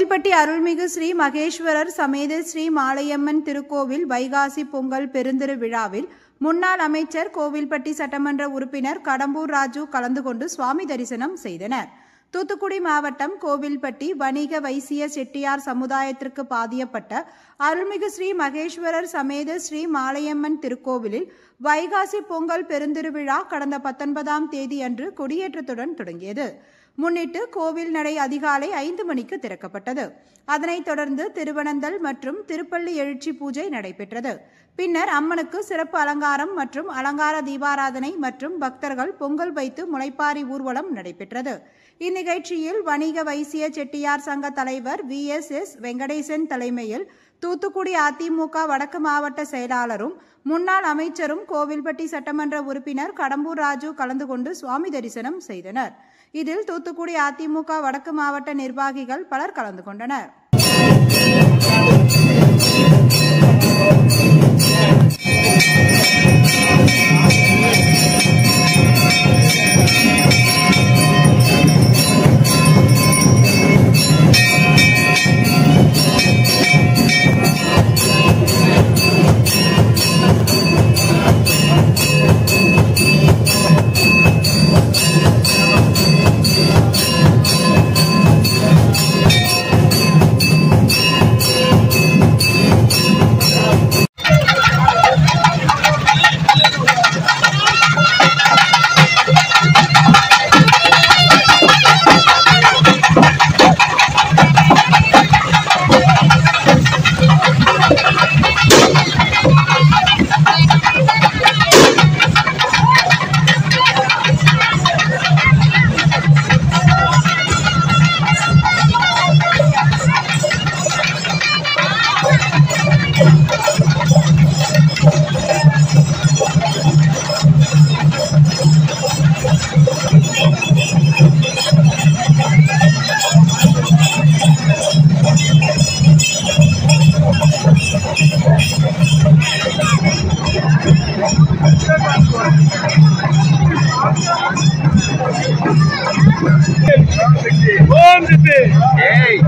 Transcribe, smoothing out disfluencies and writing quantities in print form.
கோவில்பட்டி அருள்மிகு ஸ்ரீ மகேஸ்வரர் சமேத ஸ்ரீ மாலையம்மன் திருக்கோவில் வைகாசி பொங்கல் பெருந்திரு விழாவில் முன்னாள் அமைச்சர் கோவில்பட்டி சட்டமன்ற உறுப்பினர் கடம்பூர் ராஜு கலந்து கொண்டு சுவாமி தரிசனம் செய்தனர். தூத்துக்குடி மாவட்டம் கோவில்பட்டி வணிக வைசிய செட்டியார் சமுதாயத்திற்கு பாதியப்பட்ட அருள்மிகு ஸ்ரீ மகேஸ்வரர் சமேத ஸ்ரீ மாலையம்மன் திருக்கோவிலில் வைகாசி பொங்கல் பெருந்திருவிழா கடந்த 19ஆம் தேதி அன்று கொடியேற்றத்துடன் தொடங்கியது. முன்னிட்டு கோவில் நடை அதிகாலை 5 மணிக்கு திறக்கப்பட்டது. அதனைத் தொடர்ந்து திருவனந்தல் மற்றும் திருப்பள்ளி எழுச்சி பூஜை நடைபெற்றது. பின்னர் அம்மனுக்கு சிறப்பு அலங்காரம் மற்றும் அலங்கார தீபாராதனை மற்றும் பக்தர்கள் பொங்கல் வைத்து முளைப்பாரி ஊர்வலம் நடைபெற்றது. இந்நிகழ்ச்சியில் வணிக வைசிய செட்டியார் சங்க தலைவர் VSS வெங்கடேசன் தலைமையில் தூத்துக்குடி அதிமுக வடக்கு மாவட்ட செயலாளரும் முன்னாள் அமைச்சரும் கோவில்பட்டி சட்டமன்ற உறுப்பினர் கடம்பூர் ராஜு கலந்து கொண்டு சுவாமி தரிசனம் செய்தனர். இதில் தூத்துக்குடி அதிமுக வடக்கு மாவட்ட நிர்வாகிகள் பலர் கலந்து கொண்டனர். Hey!